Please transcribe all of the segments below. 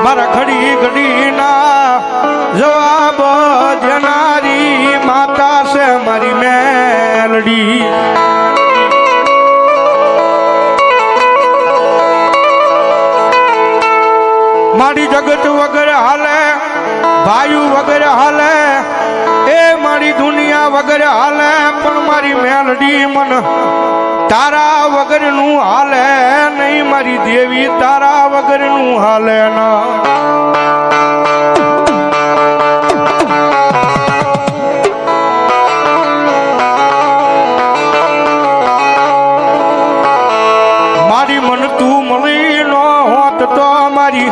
મારા ઘડી ઘડીના જવાબ દેનારી માતા છે મારી મેલડી. મારી જગત વગર હાલે, ભાઈ વગર હાલે, એ મારી દુનિયા વગર હાલે, પણ મારી મેલડી મન તારા વગરનું હાલે નહીં. મારી દેવી તારા વગરનું હાલે ના. મારી મન તું મળી ન હોત તો મારી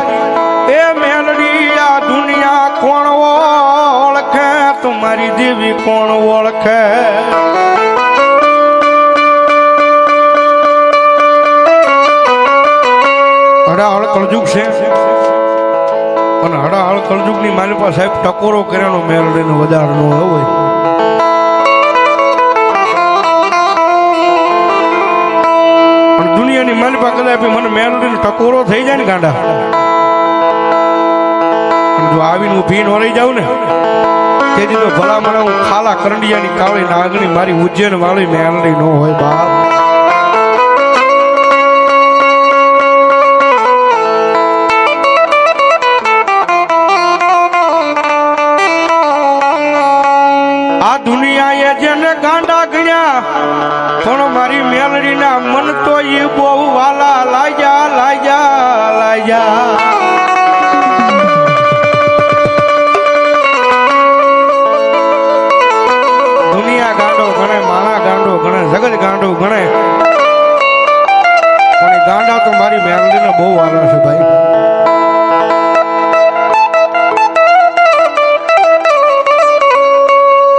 એ મેલડી આ દુનિયા કોણ ઓળખે, તમારી દેવી કોણ ઓળખે. હડાહળ કળજુગ છે અને હડાહળ કળજુગ ની માલિપા સાહેબ ટકોરો કર્યાનો મેલડીનો વધાર ન હોય. પણ દુનિયાની માલિપા કદાચ મને મેલડીનો ટકોરો થઈ જાય ને ગાંડા, જો આવીને ઊભી ન રહી જાઉં ને તેથી તો ભલા મને હું ખાલા કરંડિયાની કાળી નાગણી મારી ઉજ્જૈન વાળી મેલડી ન હોય બાપ. આ દુનિયાએ જેને ગાંડા ગણ્યા પણ મારી મેલડીના મન તો એ બહુ વાલા લાગ્યા લાગ્યા લાગ્યા. જગત ગાંડો ગણે પણ એ ગાંડા તો મારી મેલડીને બહુ વાલા છે ભાઈ.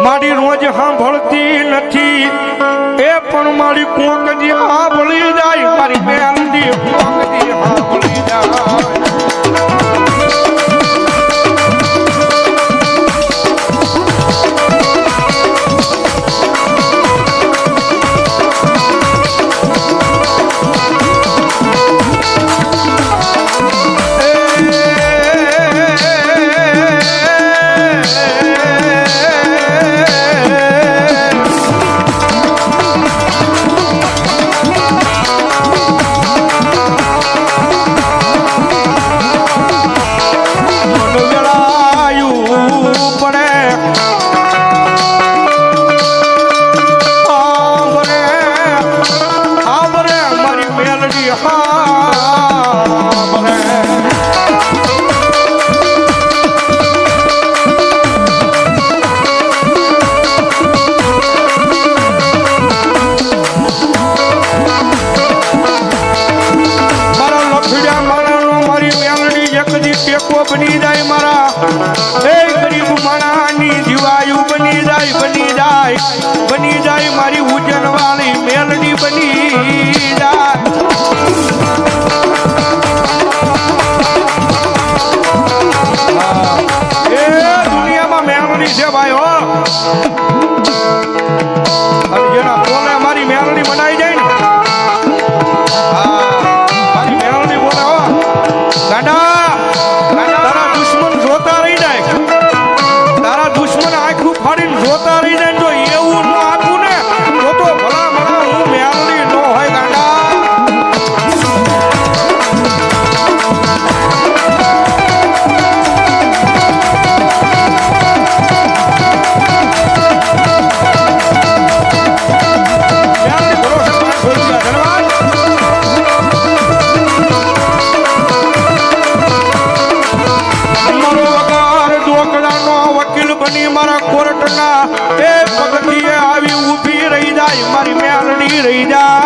મારી રોજ સાંભળતી નથી એ પણ મારી કોક જે સાંભળી જાય, મારી મેલડી કોક જે સાંભળી જાય. બની જાય મારા એ ગરીબ માણાની જીવાયુ બની જાય, બની જાય, બની જાય મારી ઉજ્જૈન વાળી મેલડી બની જાય. એ દુનિયામાં મેલડી છે ભાઈ હો, અને જેના બોલે મારી મેલડી બનાવી જાય ને મારી મેલડી બોલે હો ગાંડા. જોતા રહી જાય જો એવું ન આપું ને તો ભલા ભલા હું મેલડી ન હોય ગાંડા. વકીલ બની મારા કોર્ટના એ પગથિયે આવી ઊભી રહી જાય, મારી મેલડી રહી જાય.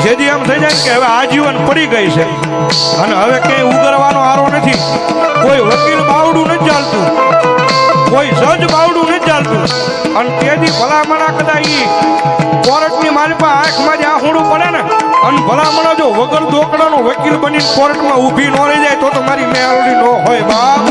જેથી એમ થઈ જાય કે હવે આજીવન પડી ગઈ છે અને હવે ક્યાંય ઉગરવાનો આરો નથી. કોઈ વકીલ બાવડું નથી ચાલતું, કોઈ જજ બાવડું નથી ચાલતું. અને તેથી ભલામણા કદાચ કોર્ટની માલિપા આંખમાં જ આહુડું પડે ને અને ભલામણા જો વગર દોકડાનો વકીલ બની કોર્ટમાં ઊભી ન રહી જાય તો મારી મેલડી ન હોય બાપ.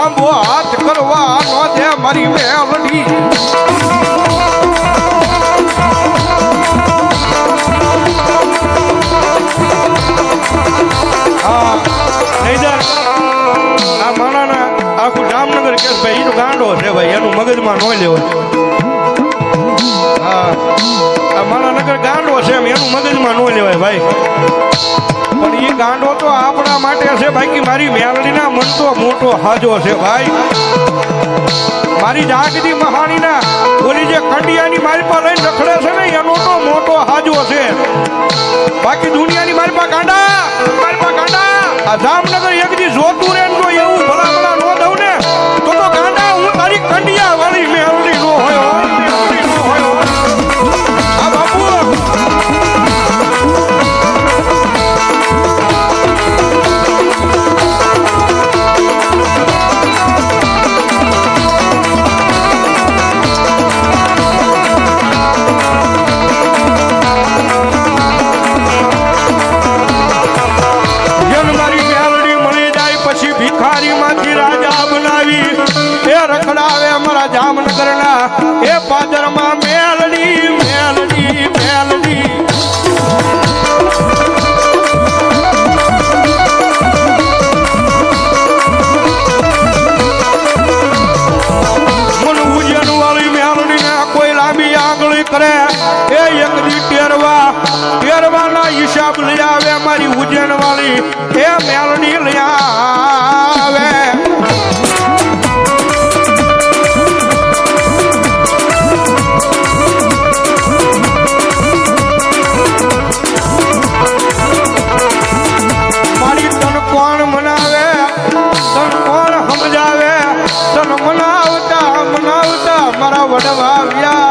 લાંબો હાથ કરવા નો દે મારી મેલડી. હા નહીતર આ માણાના આખું જામનગર કે ભાઈ એનો ગાંડો છે ભાઈ, એનું મગજમાં ન લેવાય. હા આ માણાનગર ગાંડો છે એમ એનું મગજમાં ન લેવાય ભાઈ. પણ એ ગાંડો તો આપણા માટે છે બાકી મારી મેલડીના મન તો મોટો હાજો છે ભાઈ. મારી જાગતી મહાણીના ઓલી જે કંડિયાની મારી પાસે લઈને રખડે છે ને એનો તો મોટો હાજો છે. બાકી દુનિયાની મારી પાસે ગાંડા આ જામનગર એક દી જોતું રે તો એવું ભલા નો દઉં ને તો ગાંડા હું તારી કંડિયા વાળી મેલડી નો હોય. આ બાપુ જામનગરના એ પાદરમાં મેલડી મેલડી મેલડી. મન ઉજન વાળી મેલડીને કોઈ લાંબી આંગળી કરે એ એક દી ટેરવાના હિસાબ લઈ આવે મારી ઉજન વાળી એ મેલડી લઈ આવે. મનાવતા મારા વડવા આવ્યા